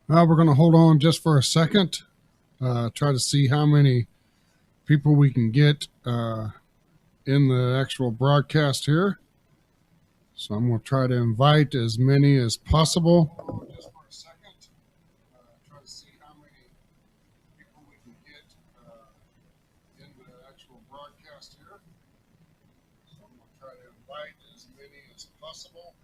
We're going to hold on just for a second, try to see how many people we can get in the actual broadcast here. So I'm going to try to invite as many as possible. Just for a second, try to see how many people we can get in the actual broadcast here. So I'm going to try to invite as many as possible.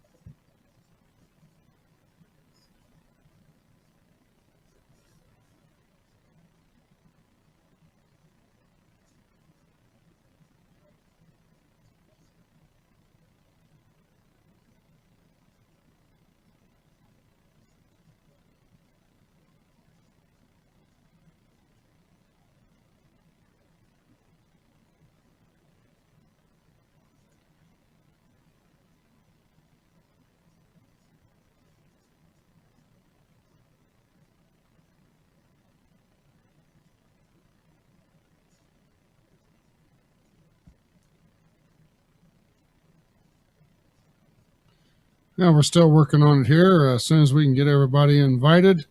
Now we're still working on it here. As soon as we can get everybody invited,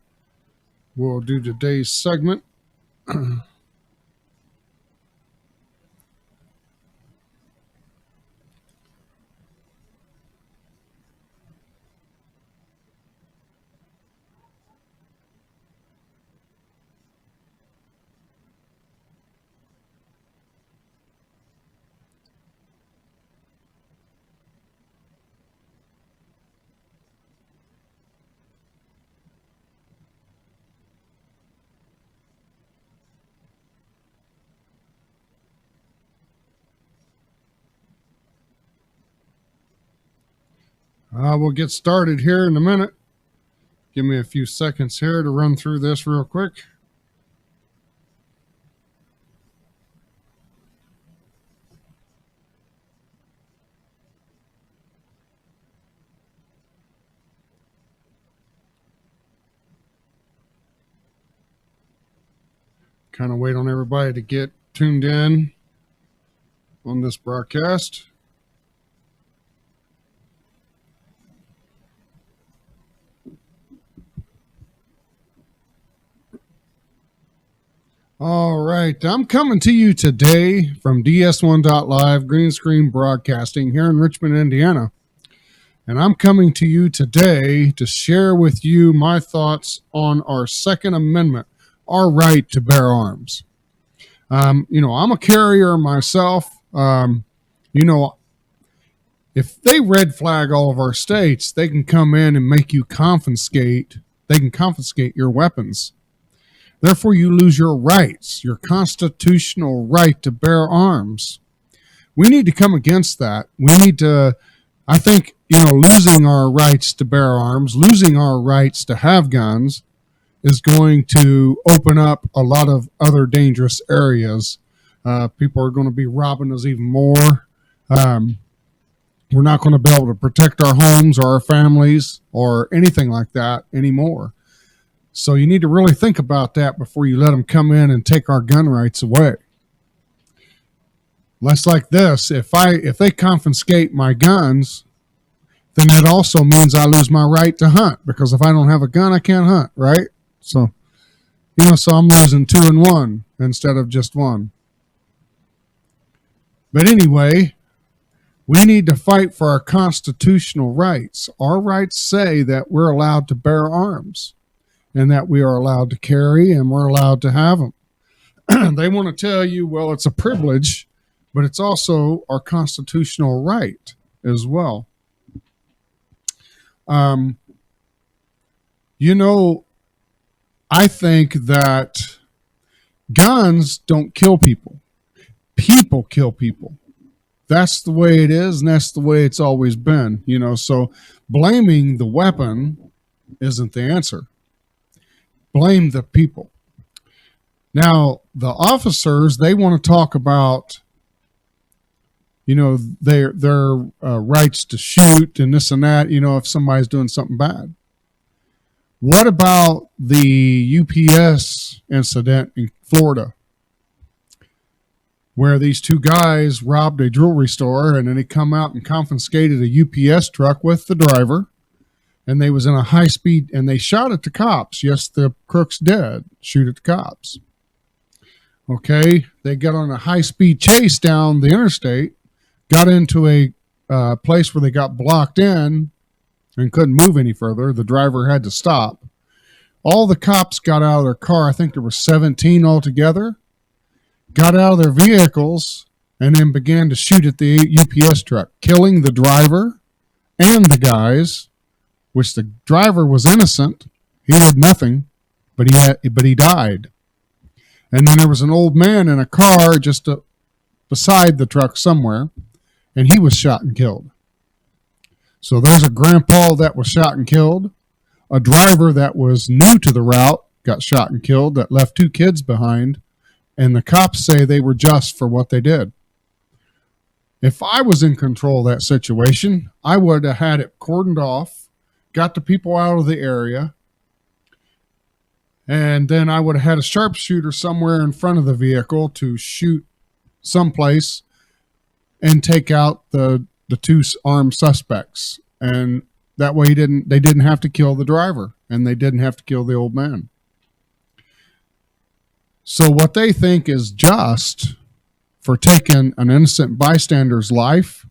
we'll do today's segment. We'll get started here in a minute. Give me a few seconds here to run through this real quick. Kind of wait on everybody to get tuned in on this broadcast. All right, I'm coming to you today from DS1.LIVE green screen broadcasting here in Richmond, Indiana. And I'm coming to you today to share with you my thoughts on our Second Amendment, our right to bear arms. I'm a carrier myself. If they red flag all of our states, they can come in and make you confiscate. They can confiscate your weapons. Therefore, you lose your rights, your constitutional right to bear arms. We need to come against that. We need to, I think, losing our rights to bear arms, losing our rights to have guns is going to open up a lot of other dangerous areas. People are going to be robbing us even more. We're not going to be able to protect our homes or our families or anything like that anymore. So you need to really think about that before you let them come in and take our gun rights away. Less like this, if they confiscate my guns, then that also means I lose my right to hunt, because if I don't have a gun, I can't hunt, right? So, so I'm losing 2 and 1 instead of just 1. But anyway, we need to fight for our constitutional rights. Our rights say that we're allowed to bear arms, and that we are allowed to carry, and we're allowed to have them. They want to tell you, well, it's a privilege, but it's also our constitutional right as well. I think that guns don't kill people. People kill people. That's the way it is, and that's the way it's always been, so blaming the weapon isn't the answer. Blame the people. Now, the officers, they want to talk about, their rights to shoot and this and that, if somebody's doing something bad. What about the UPS incident in Florida, where these 2 guys robbed a jewelry store, and then they come out and confiscated a UPS truck with the driver, and they was in a high speed, and they shot at the cops. Yes, the crooks did shoot at the cops. Okay, they got on a high speed chase down the interstate, got into a place where they got blocked in and couldn't move any further. The driver had to stop. All the cops got out of their car. I think there were 17 altogether. Got out of their vehicles and then began to shoot at the UPS truck, killing the driver and the guys, which the driver was innocent. He did nothing, but he died. And then there was an old man in a car just beside the truck somewhere, and he was shot and killed. So there's a grandpa that was shot and killed. A driver that was new to the route got shot and killed that left 2 kids behind, and the cops say they were just for what they did. If I was in control of that situation, I would have had it cordoned off, got the people out of the area, and then I would have had a sharpshooter somewhere in front of the vehicle to shoot someplace and take out the 2 armed suspects. And that way they didn't have to kill the driver, and they didn't have to kill the old man. So what they think is just for taking an innocent bystander's life,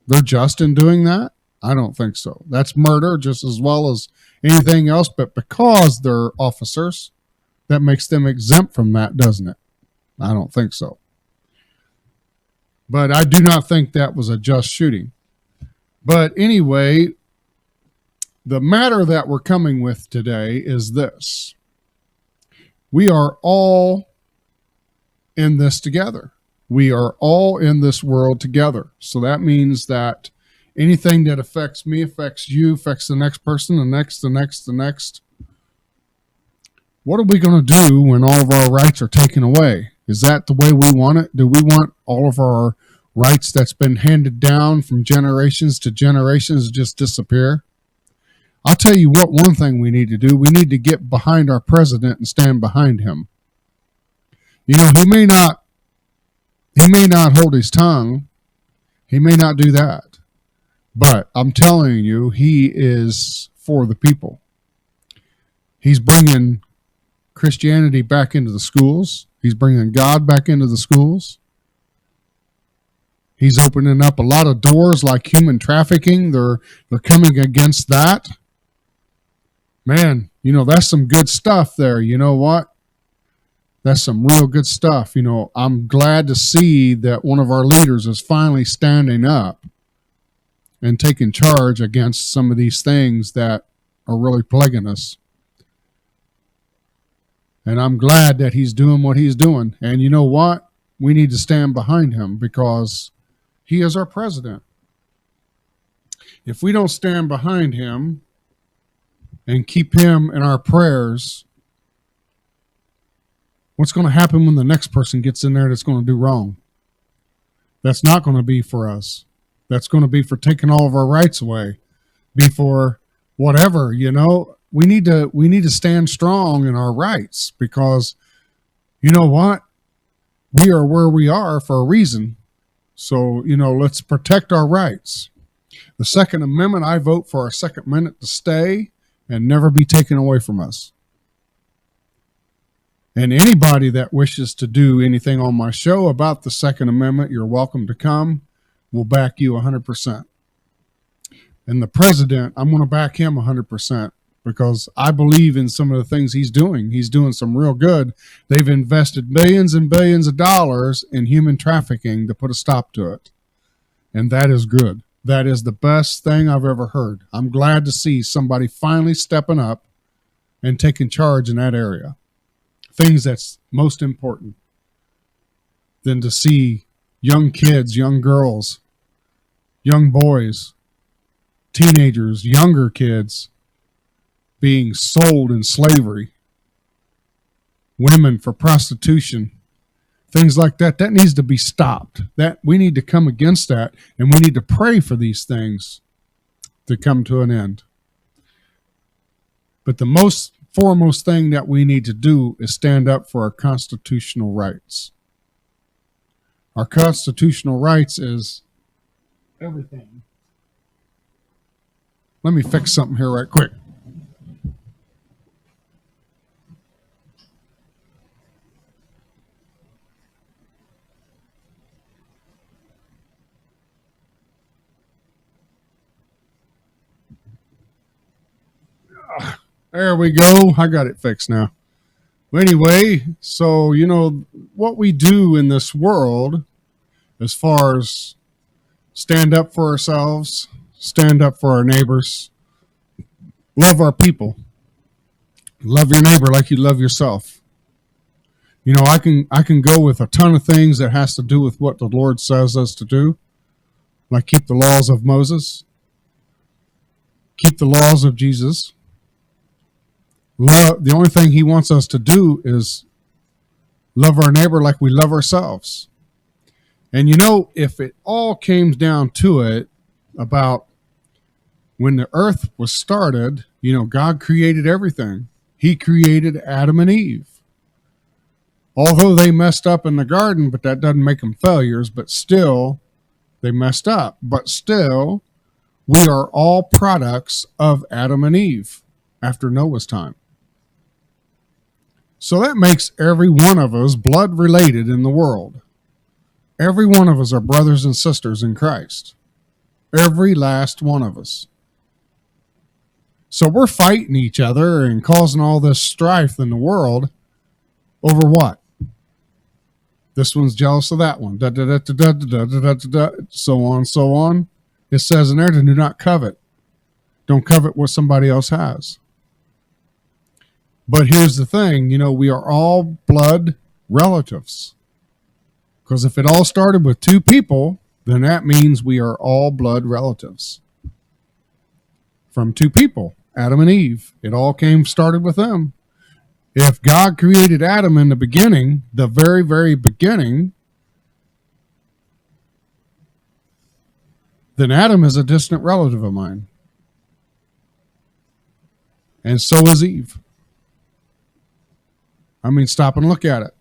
they're just in doing that? I don't think so. That's murder just as well as anything else, but because they're officers, that makes them exempt from that, doesn't it? I don't think so. But I do not think that was a just shooting. But anyway, the matter that we're coming with today is this. We are all in this together. We are all in this world together. So that means that anything that affects me affects you, affects the next person, the next. What are we going to do when all of our rights are taken away? Is that the way we want it? Do we want all of our rights that's been handed down from generations to generations to just disappear? I'll tell you what, one thing we need to do, we need to get behind our president and stand behind him. You know, he may not hold his tongue. He may not do that. But I'm telling you, he is for the people. He's bringing Christianity back into the schools. He's bringing God back into the schools. He's opening up a lot of doors like human trafficking. They're coming against that. Man, you know, that's some good stuff there. You know what? That's some real good stuff. You know, I'm glad to see that one of our leaders is finally standing up and taking charge against some of these things that are really plaguing us. And I'm glad that he's doing what he's doing. And you know what? We need to stand behind him because he is our president. If we don't stand behind him and keep him in our prayers, what's going to happen when the next person gets in there that's going to do wrong? That's not going to be for us. That's going to be for taking all of our rights away. Be for whatever, you know. We need to stand strong in our rights because you know what? We are where we are for a reason. So, you know, let's protect our rights. The Second Amendment, I vote for our Second Amendment to stay and never be taken away from us. And anybody that wishes to do anything on my show about the Second Amendment, you're welcome to come. We'll back you 100%. And the president, I'm going to back him 100% because I believe in some of the things he's doing. He's doing some real good. They've invested billions and billions of dollars in human trafficking to put a stop to it. And that is good. That is the best thing I've ever heard. I'm glad to see somebody finally stepping up and taking charge in that area. Things that's most important than to see young kids, young girls, young boys, teenagers, younger kids being sold in slavery, women for prostitution, things like that. That needs to be stopped. That we need to come against that, and we need to pray for these things to come to an end. But the most foremost thing that we need to do is stand up for our constitutional rights. Our constitutional rights is everything. Let me fix something here right quick. There we go. I got it fixed now. Anyway, so, what we do in this world, as far as stand up for ourselves, stand up for our neighbors, love our people, love your neighbor like you love yourself. I can go with a ton of things that has to do with what the Lord says us to do, like keep the laws of Moses, keep the laws of Jesus. The only thing he wants us to do is love our neighbor like we love ourselves. And if it all came down to it, about when the earth was started, God created everything. He created Adam and Eve. Although they messed up in the garden, but that doesn't make them failures, but still, they messed up. But still, we are all products of Adam and Eve after Noah's time. So that makes every one of us blood related in the world. Every one of us are brothers and sisters in Christ. Every last one of us. So we're fighting each other and causing all this strife in the world over what? This one's jealous of that one. So on, so on. It says in there to do not covet. Don't covet what somebody else has. But here's the thing, we are all blood relatives. Because if it all started with two people, then that means we are all blood relatives. From two people, Adam and Eve. It all started with them. If God created Adam in the beginning, the very, very beginning, then Adam is a distant relative of mine. And so is Eve. Stop and look at it.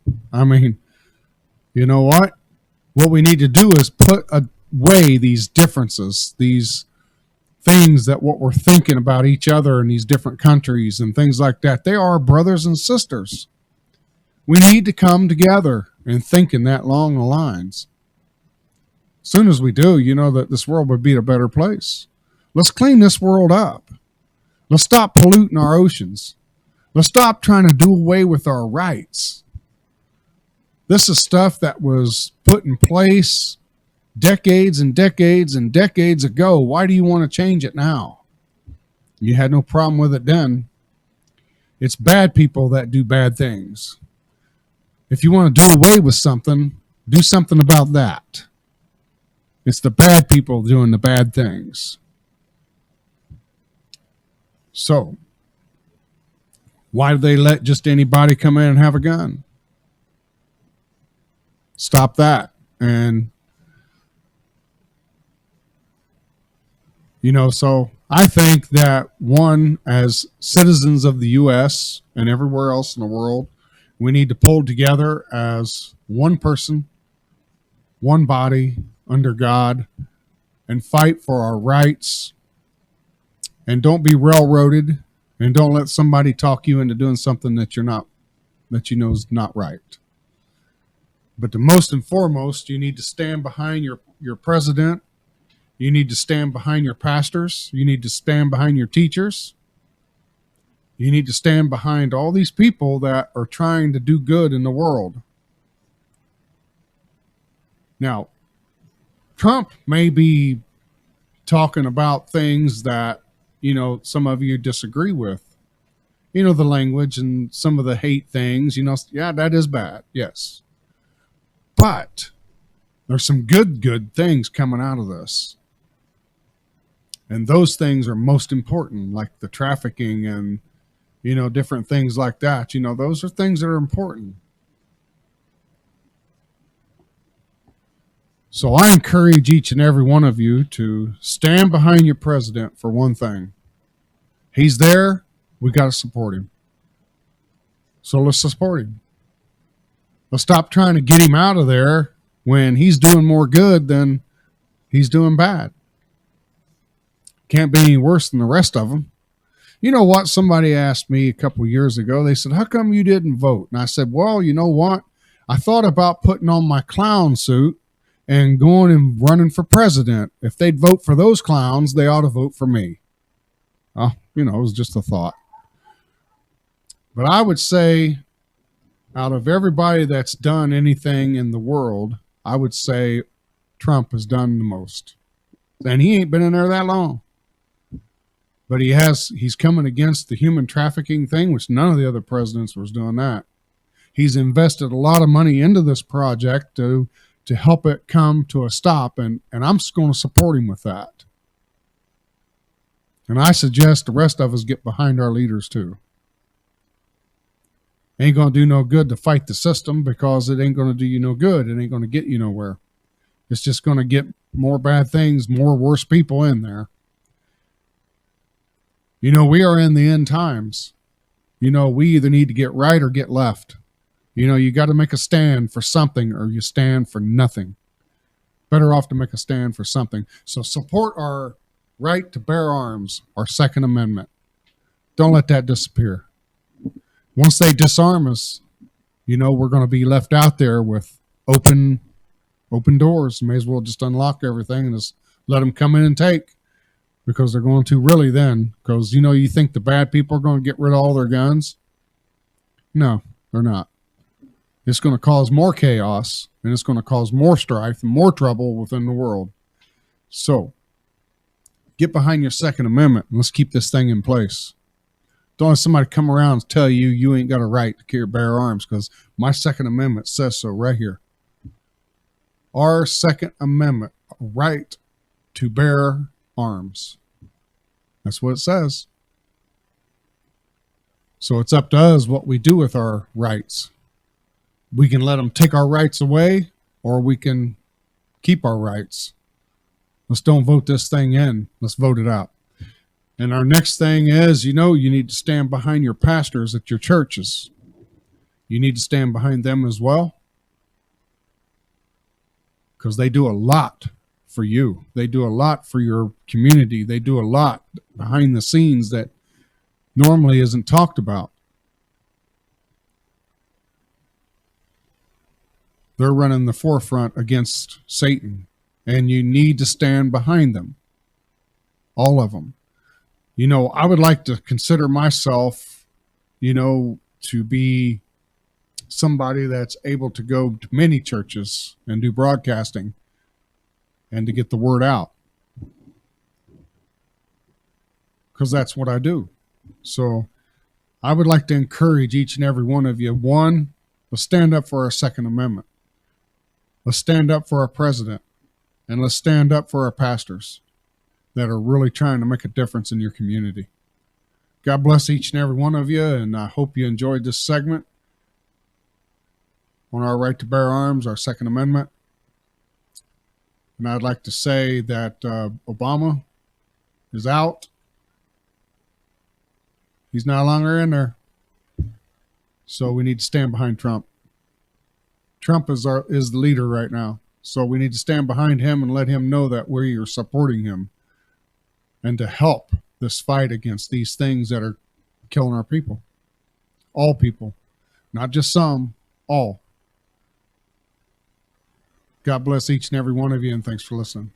You know what? What we need to do is put away these differences, these things that what we're thinking about each other in these different countries and things like that. They are brothers and sisters. We need to come together and think in that along the lines. As soon as we do, that this world would be a better place. Let's clean this world up. Let's stop polluting our oceans. Let's stop trying to do away with our rights. This is stuff that was put in place decades and decades and decades ago. Why do you want to change it now? You had no problem with it then. It's bad people that do bad things. If you want to do away with something, do something about that. It's the bad people doing the bad things. So, why do they let just anybody come in and have a gun? Stop that. And, so I think that as citizens of the U.S. and everywhere else in the world, we need to pull together as one person, one body under God, and fight for our rights. And don't be railroaded, and don't let somebody talk you into doing something that you know is not right. But the most and foremost, you need to stand behind your president. You need to stand behind your pastors. You need to stand behind your teachers. You need to stand behind all these people that are trying to do good in the world. Now, Trump may be talking about things that, some of you disagree with. The language and some of the hate things, yeah, that is bad. Yes. But there's some good things coming out of this. And those things are most important, like the trafficking and, different things like that. Those are things that are important. So I encourage each and every one of you to stand behind your president for one thing. He's there. We got to support him. So let's support him. Let's stop trying to get him out of there when he's doing more good than he's doing bad. Can't be any worse than the rest of them. You know what? Somebody asked me a couple of years ago, they said, how come you didn't vote? And I said, well, you know what? I thought about putting on my clown suit and going and running for president. If they'd vote for those clowns, they ought to vote for me. Oh, you know, it was just a thought. But I would say out of everybody that's done anything in the world, I would say Trump has done the most. And he ain't been in there that long. But he's coming against the human trafficking thing, which none of the other presidents was doing that. He's invested a lot of money into this project to help it come to a stop, and I'm just going to support him with that. And I suggest the rest of us get behind our leaders too. Ain't going to do no good to fight the system, because it ain't going to do you no good. It ain't going to get you nowhere. It's just going to get more bad things, more worse people in there. You know, we are in the end times. You know, we either need to get right or get left. You know, you got to make a stand for something, or you stand for nothing. Better off to make a stand for something. So support our right to bear arms, our Second Amendment. Don't let that disappear. Once they disarm us, you know, we're going to be left out there with open doors. May as well just unlock everything and just let them come in and take. Because they're going to really then. Because, you know, you think the bad people are going to get rid of all their guns? No, they're not. It's going to cause more chaos, and it's going to cause more strife and more trouble within the world. So, get behind your Second Amendment, and let's keep this thing in place. Don't let somebody come around and tell you you ain't got a right to bear arms, because my Second Amendment says so right here. Our Second Amendment, right to bear arms. That's what it says. So it's up to us what we do with our rights. We can let them take our rights away, or we can keep our rights. Let's don't vote this thing in. Let's vote it out. And our next thing is, you know, you need to stand behind your pastors at your churches. You need to stand behind them as well, because they do a lot for you. They do a lot for your community. They do a lot behind the scenes that normally isn't talked about. They're running the forefront against Satan, and you need to stand behind them. All of them. You know, I would like to consider myself, you know, to be somebody that's able to go to many churches and do broadcasting and to get the word out. Because that's what I do. So I would like to encourage each and every one of you. One, let's stand up for our Second Amendment. Let's stand up for our president. And let's stand up for our pastors that are really trying to make a difference in your community. God bless each and every one of you, and I hope you enjoyed this segment on our right to bear arms, our Second Amendment. And I'd like to say that Obama is out. He's no longer in there. So we need to stand behind Trump. Trump is the leader right now. So we need to stand behind him and let him know that we are supporting him, and to help this fight against these things that are killing our people. All people. Not just some, all. God bless each and every one of you, and thanks for listening.